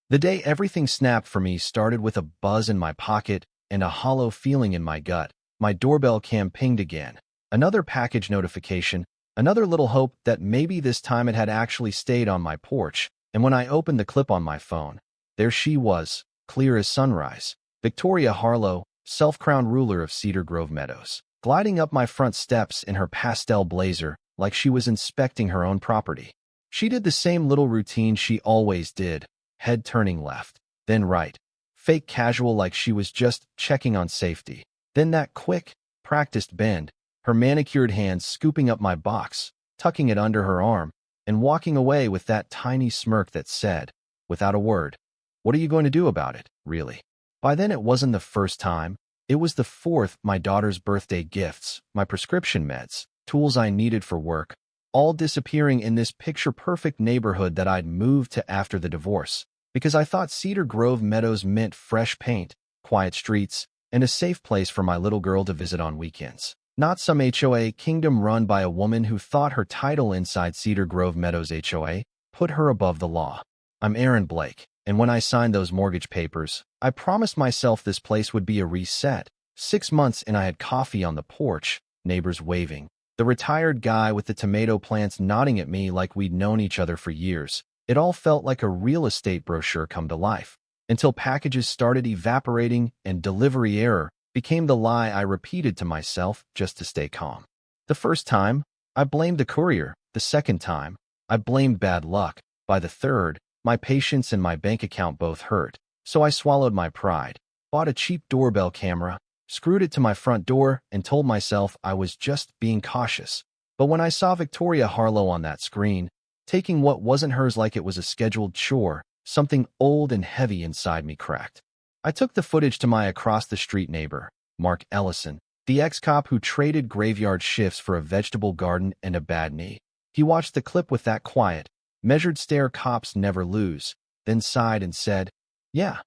The day everything snapped for me started with a buzz in my pocket and a hollow feeling in my gut. My doorbell cam pinged again. Another package notification, another little hope that maybe this time it had actually stayed on my porch. And when I opened the clip on my phone, there she was, clear as sunrise. Victoria Harlow, self-crowned ruler of Cedar Grove Meadows, gliding up my front steps in her pastel blazer like she was inspecting her own property. She did the same little routine she always did, head turning left, then right, fake casual like she was just checking on safety. Then that quick, practiced bend, her manicured hands scooping up my box, tucking it under her arm, and walking away with that tiny smirk that said, without a word, "What are you going to do about it, really?" By then it wasn't the first time. It was the fourth. My daughter's birthday gifts, my prescription meds, tools I needed for work, all disappearing in this picture-perfect neighborhood that I'd moved to after the divorce, because I thought Cedar Grove Meadows meant fresh paint, quiet streets, and a safe place for my little girl to visit on weekends. Not some HOA kingdom run by a woman who thought her title inside Cedar Grove Meadows HOA put her above the law. I'm Aaron Blake, and when I signed those mortgage papers, I promised myself this place would be a reset. 6 months and I had coffee on the porch, neighbors waving, the retired guy with the tomato plants nodding at me like we'd known each other for years. It all felt like a real estate brochure come to life, until packages started evaporating and delivery error became the lie I repeated to myself just to stay calm. The first time, I blamed the courier. The second time, I blamed bad luck. By the third, my patience and my bank account both hurt. So I swallowed my pride, bought a cheap doorbell camera, screwed it to my front door, and told myself I was just being cautious. But when I saw Victoria Harlow on that screen, taking what wasn't hers like it was a scheduled chore, something old and heavy inside me cracked. I took the footage to my across-the-street neighbor, Mark Ellison, the ex-cop who traded graveyard shifts for a vegetable garden and a bad knee. He watched the clip with that quiet, measured stare cops never lose, then sighed and said, "Yeah,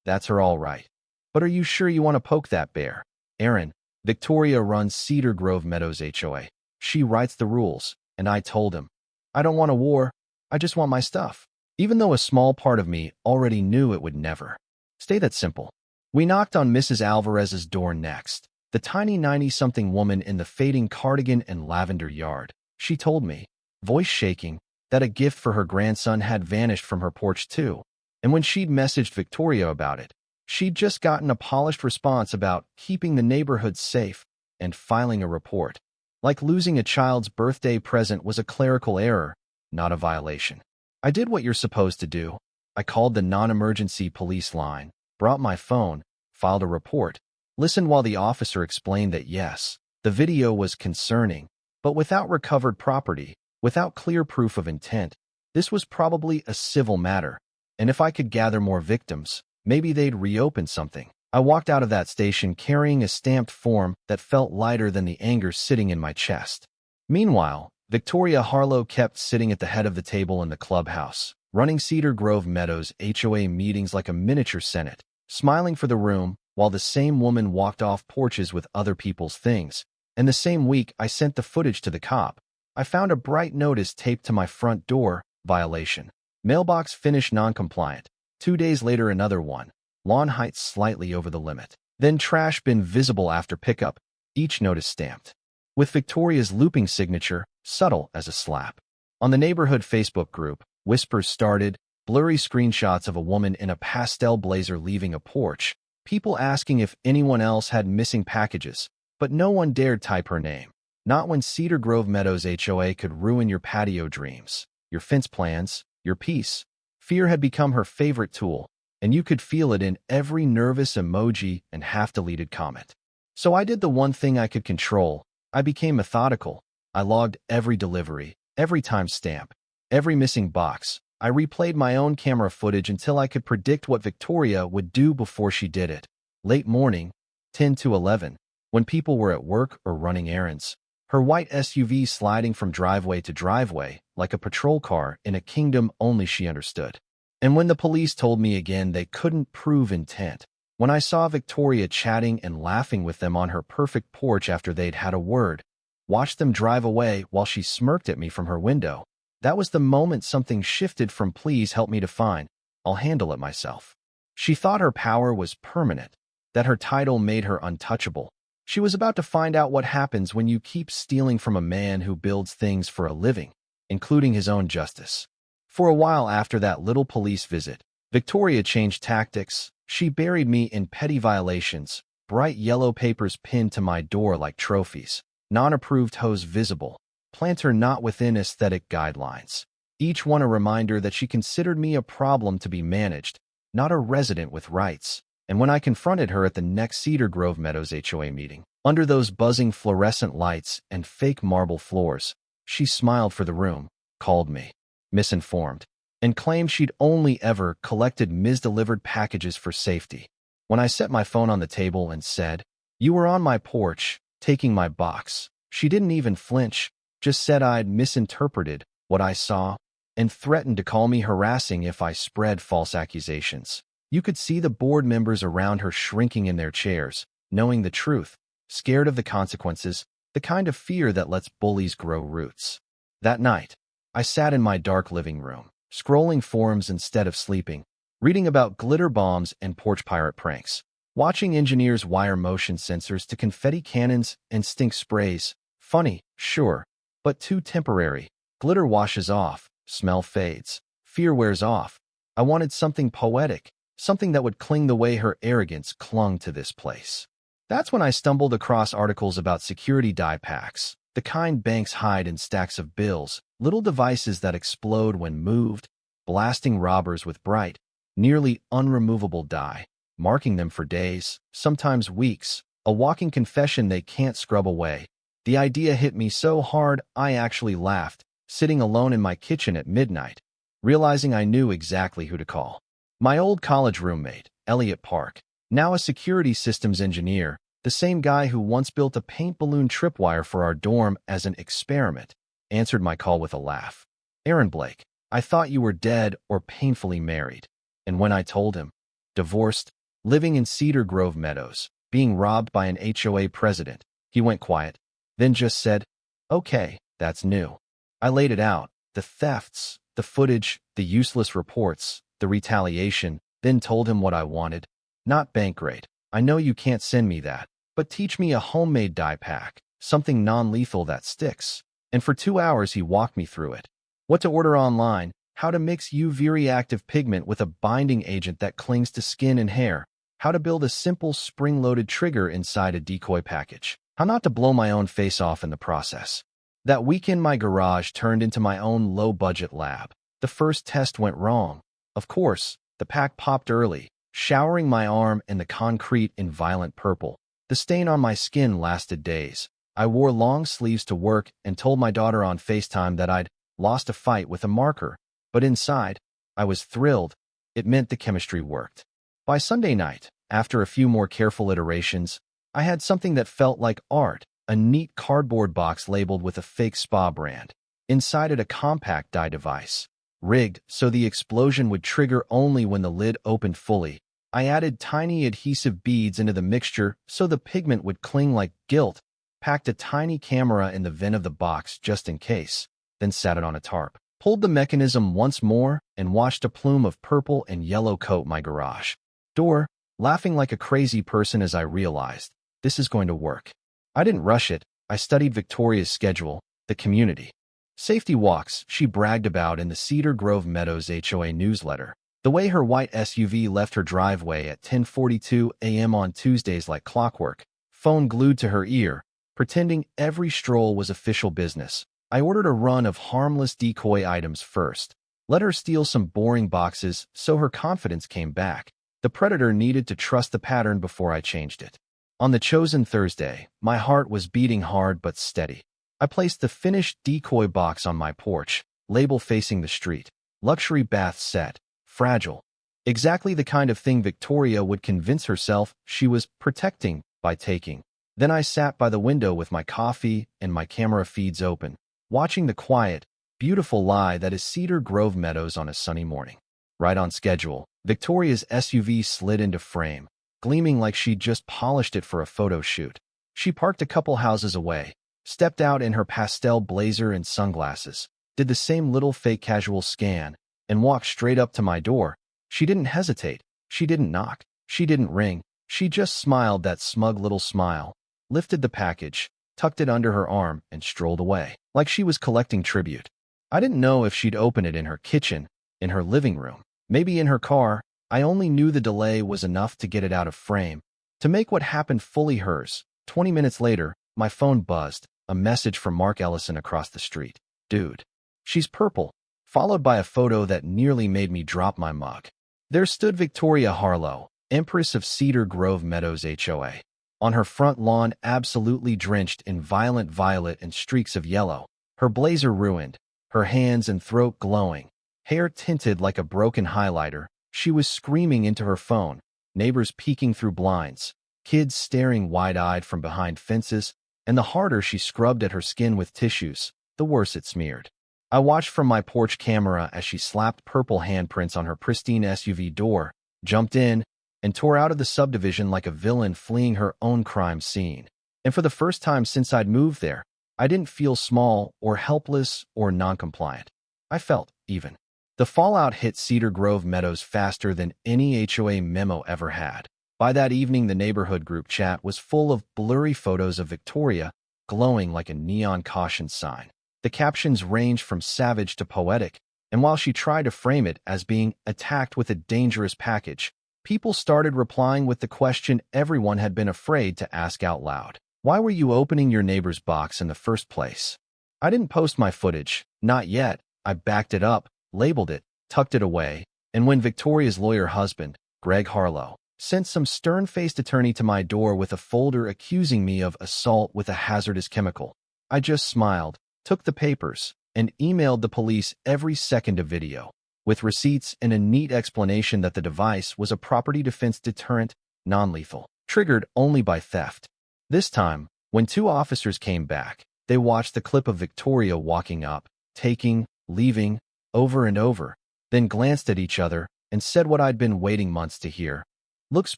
that's her all right. But are you sure you want to poke that bear?" Aaron, Victoria runs Cedar Grove Meadows HOA. She writes the rules, and I told him, "I don't want a war, I just want my stuff." Even though a small part of me already knew it would never stay that simple. We knocked on Mrs. Alvarez's door next, the tiny 90-something woman in the fading cardigan and lavender yard. She told me, voice shaking, that a gift for her grandson had vanished from her porch too. And when she'd messaged Victoria about it, she'd just gotten a polished response about keeping the neighborhood safe and filing a report. Like losing a child's birthday present was a clerical error, not a violation. I did what you're supposed to do. I called the non-emergency police line, brought my phone, filed a report, listened while the officer explained that yes, the video was concerning, but without recovered property, without clear proof of intent, this was probably a civil matter. And if I could gather more victims, maybe they'd reopen something. I walked out of that station carrying a stamped form that felt lighter than the anger sitting in my chest. Meanwhile, Victoria Harlow kept sitting at the head of the table in the clubhouse, running Cedar Grove Meadows HOA meetings like a miniature senate, smiling for the room, while the same woman walked off porches with other people's things. And the same week I sent the footage to the cop, I found a bright notice taped to my front door, violation. Mailbox finish non-compliant. 2 days later another one, lawn height slightly over the limit. Then trash bin visible after pickup, each notice stamped with Victoria's looping signature, subtle as a slap. On the neighborhood Facebook group, whispers started, blurry screenshots of a woman in a pastel blazer leaving a porch, people asking if anyone else had missing packages, but no one dared type her name. Not when Cedar Grove Meadows HOA could ruin your patio dreams, your fence plans, your peace. Fear had become her favorite tool, and you could feel it in every nervous emoji and half-deleted comment. So I did the one thing I could control. I became methodical. I logged every delivery, every timestamp, every missing box. I replayed my own camera footage until I could predict what Victoria would do before she did it. Late morning, 10 to 11, when people were at work or running errands, her white SUV sliding from driveway to driveway like a patrol car in a kingdom only she understood. And when the police told me again they couldn't prove intent, when I saw Victoria chatting and laughing with them on her perfect porch after they'd had a word, watched them drive away while she smirked at me from her window, that was the moment something shifted from please help me define I'll handle it myself. She thought her power was permanent, that her title made her untouchable. She was about to find out what happens when you keep stealing from a man who builds things for a living, including his own justice. For a while after that little police visit, Victoria changed tactics. She buried me in petty violations, bright yellow papers pinned to my door like trophies, non-approved hose visible, planter not within aesthetic guidelines. Each one a reminder that she considered me a problem to be managed, not a resident with rights. And when I confronted her at the next Cedar Grove Meadows HOA meeting, under those buzzing fluorescent lights and fake marble floors, she smiled for the room, called me misinformed, and claimed she'd only ever collected misdelivered packages for safety. When I set my phone on the table and said, "You were on my porch, taking my box," she didn't even flinch, just said I'd misinterpreted what I saw and threatened to call me harassing if I spread false accusations. You could see the board members around her shrinking in their chairs, knowing the truth, scared of the consequences, the kind of fear that lets bullies grow roots. That night, I sat in my dark living room, scrolling forums instead of sleeping, reading about glitter bombs and porch pirate pranks, watching engineers wire motion sensors to confetti cannons and stink sprays. Funny, sure, but too temporary. Glitter washes off, smell fades, fear wears off. I wanted something poetic, something that would cling the way her arrogance clung to this place. That's when I stumbled across articles about security die packs, the kind banks hide in stacks of bills, little devices that explode when moved, blasting robbers with bright, nearly unremovable dye, marking them for days, sometimes weeks, a walking confession they can't scrub away. The idea hit me so hard I actually laughed, sitting alone in my kitchen at midnight, realizing I knew exactly who to call. My old college roommate, Elliot Park, now a security systems engineer, the same guy who once built a paint balloon tripwire for our dorm as an experiment, answered my call with a laugh. "Aaron Blake, I thought you were dead or painfully married." And when I told him, divorced, living in Cedar Grove Meadows, being robbed by an HOA president, he went quiet, then just said, "Okay, that's new." I laid it out, the thefts, the footage, the useless reports, the retaliation, then told him what I wanted. Not bank rate. I know you can't send me that, but teach me a homemade die pack, something non-lethal that sticks. And for 2 hours he walked me through it. What to order online, how to mix UV-reactive pigment with a binding agent that clings to skin and hair, how to build a simple spring-loaded trigger inside a decoy package, how not to blow my own face off in the process. That weekend my garage turned into my own low-budget lab. The first test went wrong. Of course, the pack popped early, showering my arm and the concrete in violent purple. The stain on my skin lasted days. I wore long sleeves to work and told my daughter on FaceTime that I'd lost a fight with a marker. But inside, I was thrilled. It meant the chemistry worked. By Sunday night, after a few more careful iterations, I had something that felt like art, a neat cardboard box labeled with a fake spa brand. Inside it a compact die device, rigged so the explosion would trigger only when the lid opened fully. I added tiny adhesive beads into the mixture so the pigment would cling like gilt, packed a tiny camera in the vent of the box just in case, then sat it on a tarp, pulled the mechanism once more, and watched a plume of purple and yellow coat my garage door, laughing like a crazy person as I realized, this is going to work. I didn't rush it. I studied Victoria's schedule, the community safety walks she bragged about in the Cedar Grove Meadows HOA newsletter, the way her white SUV left her driveway at 10:42 a.m. on Tuesdays like clockwork, phone glued to her ear, pretending every stroll was official business. I ordered a run of harmless decoy items first, let her steal some boring boxes so her confidence came back. The predator needed to trust the pattern before I changed it. On the chosen Thursday, my heart was beating hard but steady. I placed the finished decoy box on my porch, label facing the street, luxury bath set, fragile. Exactly the kind of thing Victoria would convince herself she was protecting by taking. Then I sat by the window with my coffee and my camera feeds open, watching the quiet, beautiful lie that is Cedar Grove Meadows on a sunny morning. Right on schedule, Victoria's SUV slid into frame, gleaming like she'd just polished it for a photo shoot. She parked a couple houses away, stepped out in her pastel blazer and sunglasses, did the same little fake casual scan, and walked straight up to my door. She didn't hesitate. She didn't knock. She didn't ring. She just smiled that smug little smile, lifted the package, tucked it under her arm, and strolled away, like she was collecting tribute. I didn't know if she'd open it in her kitchen, in her living room, maybe in her car. I only knew the delay was enough to get it out of frame, to make what happened fully hers. 20 minutes later, my phone buzzed, a message from Mark Ellison across the street. Dude, she's purple, followed by a photo that nearly made me drop my mug. There stood Victoria Harlow, Empress of Cedar Grove Meadows HOA. On her front lawn, absolutely drenched in violent violet and streaks of yellow, her blazer ruined, her hands and throat glowing, hair tinted like a broken highlighter, she was screaming into her phone, neighbors peeking through blinds, kids staring wide-eyed from behind fences, and the harder she scrubbed at her skin with tissues, the worse it smeared. I watched from my porch camera as she slapped purple handprints on her pristine SUV door, jumped in, and tore out of the subdivision like a villain fleeing her own crime scene. And for the first time since I'd moved there, I didn't feel small or helpless or non-compliant. I felt even. The fallout hit Cedar Grove Meadows faster than any HOA memo ever had. By that evening, the neighborhood group chat was full of blurry photos of Victoria, glowing like a neon caution sign. The captions ranged from savage to poetic, and while she tried to frame it as being attacked with a dangerous package, people started replying with the question everyone had been afraid to ask out loud. Why were you opening your neighbor's box in the first place? I didn't post my footage, not yet. I backed it up, labeled it, tucked it away, and when Victoria's lawyer husband, Greg Harlow, sent some stern-faced attorney to my door with a folder accusing me of assault with a hazardous chemical, I just smiled, took the papers, and emailed the police every second of video, with receipts and a neat explanation that the device was a property defense deterrent, non-lethal, triggered only by theft. This time, when two officers came back, they watched the clip of Victoria walking up, taking, leaving, over and over, then glanced at each other and said what I'd been waiting months to hear. Looks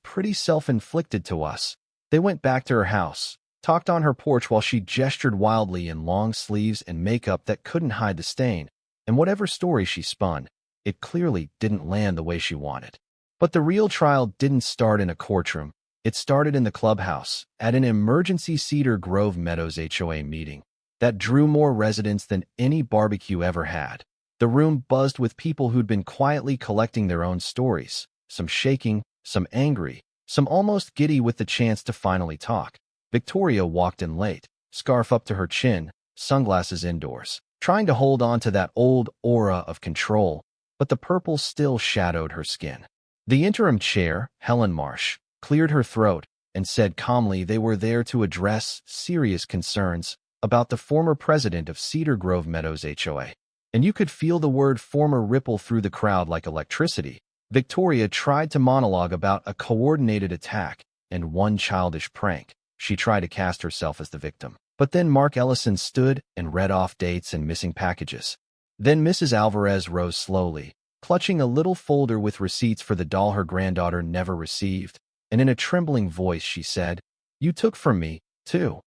pretty self-inflicted to us. They went back to her house, talked on her porch while she gestured wildly in long sleeves and makeup that couldn't hide the stain, and whatever story she spun, it clearly didn't land the way she wanted. But the real trial didn't start in a courtroom. It started in the clubhouse, at an emergency Cedar Grove Meadows HOA meeting that drew more residents than any barbecue ever had. The room buzzed with people who'd been quietly collecting their own stories, some shaking, some angry, some almost giddy with the chance to finally talk. Victoria walked in late, scarf up to her chin, sunglasses indoors, trying to hold on to that old aura of control, but the purple still shadowed her skin. The interim chair, Helen Marsh, cleared her throat and said calmly they were there to address serious concerns about the former president of Cedar Grove Meadows HOA. And you could feel the word former ripple through the crowd like electricity. Victoria tried to monologue about a coordinated attack and one childish prank. She tried to cast herself as the victim. But then Mark Ellison stood and read off dates and missing packages. Then Mrs. Alvarez rose slowly, clutching a little folder with receipts for the doll her granddaughter never received, and in a trembling voice she said, "You took from me, too."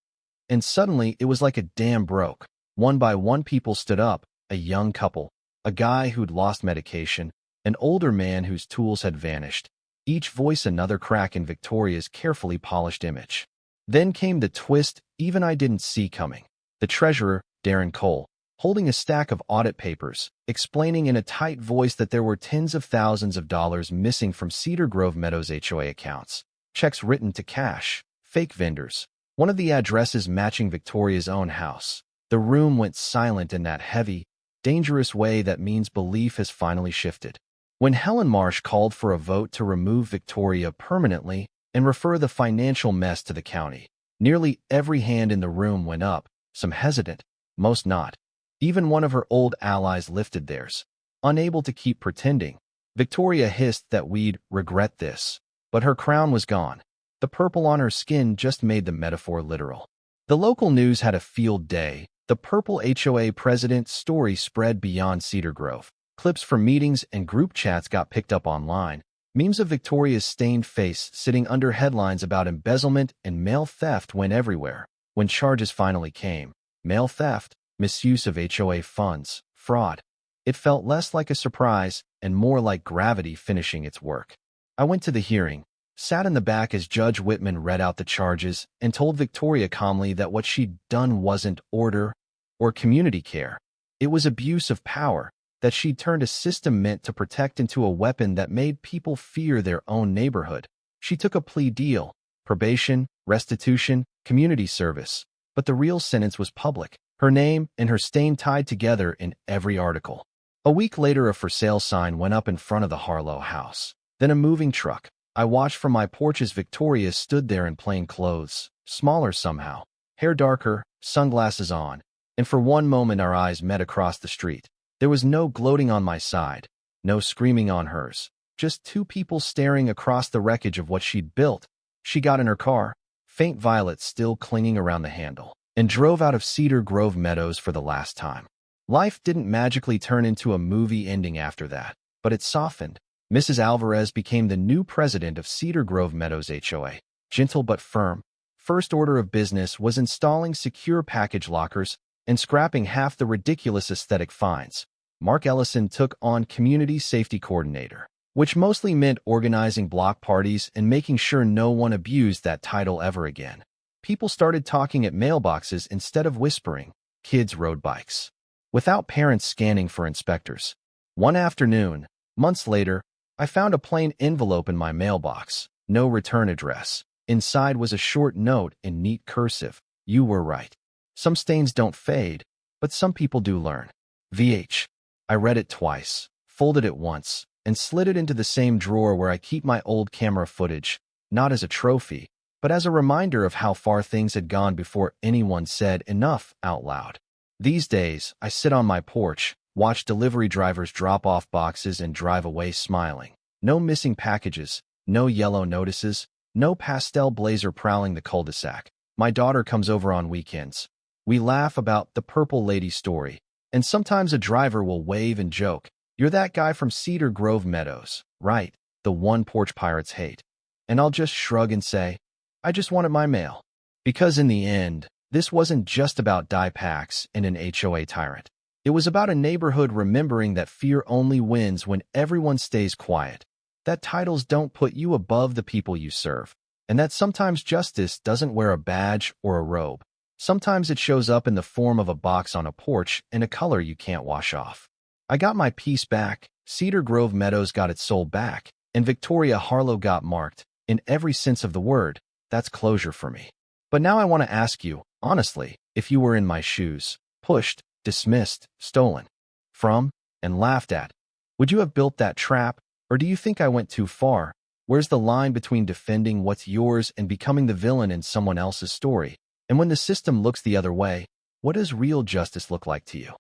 And suddenly it was like a dam broke. One by one people stood up, a young couple, a guy who'd lost medication, an older man whose tools had vanished, each voice another crack in Victoria's carefully polished image. Then came the twist even I didn't see coming. The treasurer, Darren Cole, holding a stack of audit papers, explaining in a tight voice that there were tens of thousands of dollars missing from Cedar Grove Meadows HOA accounts, checks written to cash, fake vendors, one of the addresses matching Victoria's own house. The room went silent in that heavy, dangerous way that means belief has finally shifted. When Helen Marsh called for a vote to remove Victoria permanently and refer the financial mess to the county, nearly every hand in the room went up, some hesitant, most not. Even one of her old allies lifted theirs. Unable to keep pretending, Victoria hissed that we'd regret this, but her crown was gone. The purple on her skin just made the metaphor literal. The local news had a field day. The purple HOA president's story spread beyond Cedar Grove. Clips from meetings and group chats got picked up online. Memes of Victoria's stained face sitting under headlines about embezzlement and mail theft went everywhere. When charges finally came, mail theft, misuse of HOA funds, fraud. It felt less like a surprise and more like gravity finishing its work. I went to the hearing, sat in the back as Judge Whitman read out the charges, and told Victoria calmly that what she'd done wasn't order or community care. It was abuse of power, that she'd turned a system meant to protect into a weapon that made people fear their own neighborhood. She took a plea deal, probation, restitution, community service, but the real sentence was public, her name and her stain tied together in every article. A week later, a for sale sign went up in front of the Harlow house. Then a moving truck. I watched from my porch as Victoria stood there in plain clothes, smaller somehow, hair darker, sunglasses on, and for one moment our eyes met across the street. There was no gloating on my side, no screaming on hers, just two people staring across the wreckage of what she'd built. She got in her car, faint violet still clinging around the handle, and drove out of Cedar Grove Meadows for the last time. Life didn't magically turn into a movie ending after that, but it softened. Mrs. Alvarez became the new president of Cedar Grove Meadows HOA. Gentle but firm, first order of business was installing secure package lockers and scrapping half the ridiculous aesthetic fines. Mark Ellison took on community safety coordinator, which mostly meant organizing block parties and making sure no one abused that title ever again. People started talking at mailboxes instead of whispering. Kids rode bikes, without parents scanning for inspectors. One afternoon, months later, I found a plain envelope in my mailbox, no return address. Inside was a short note in neat cursive. You were right. Some stains don't fade, but some people do learn. VH. I read it twice, folded it once, and slid it into the same drawer where I keep my old camera footage, not as a trophy, but as a reminder of how far things had gone before anyone said enough out loud. These days, I sit on my porch, watch delivery drivers drop off boxes and drive away smiling. No missing packages, no yellow notices, no pastel blazer prowling the cul-de-sac. My daughter comes over on weekends. We laugh about the Purple Lady story, and sometimes a driver will wave and joke. You're that guy from Cedar Grove Meadows, right? The one porch pirates hate. And I'll just shrug and say, I just wanted my mail. Because in the end, this wasn't just about die packs and an HOA tyrant. It was about a neighborhood remembering that fear only wins when everyone stays quiet, that titles don't put you above the people you serve, and that sometimes justice doesn't wear a badge or a robe. Sometimes it shows up in the form of a box on a porch in a color you can't wash off. I got my piece back, Cedar Grove Meadows got its soul back, and Victoria Harlow got marked, in every sense of the word. That's closure for me. But now I want to ask you, honestly, if you were in my shoes, pushed, dismissed, stolen from, and laughed at, would you have built that trap, or do you think I went too far? Where's the line between defending what's yours and becoming the villain in someone else's story? And when the system looks the other way, what does real justice look like to you?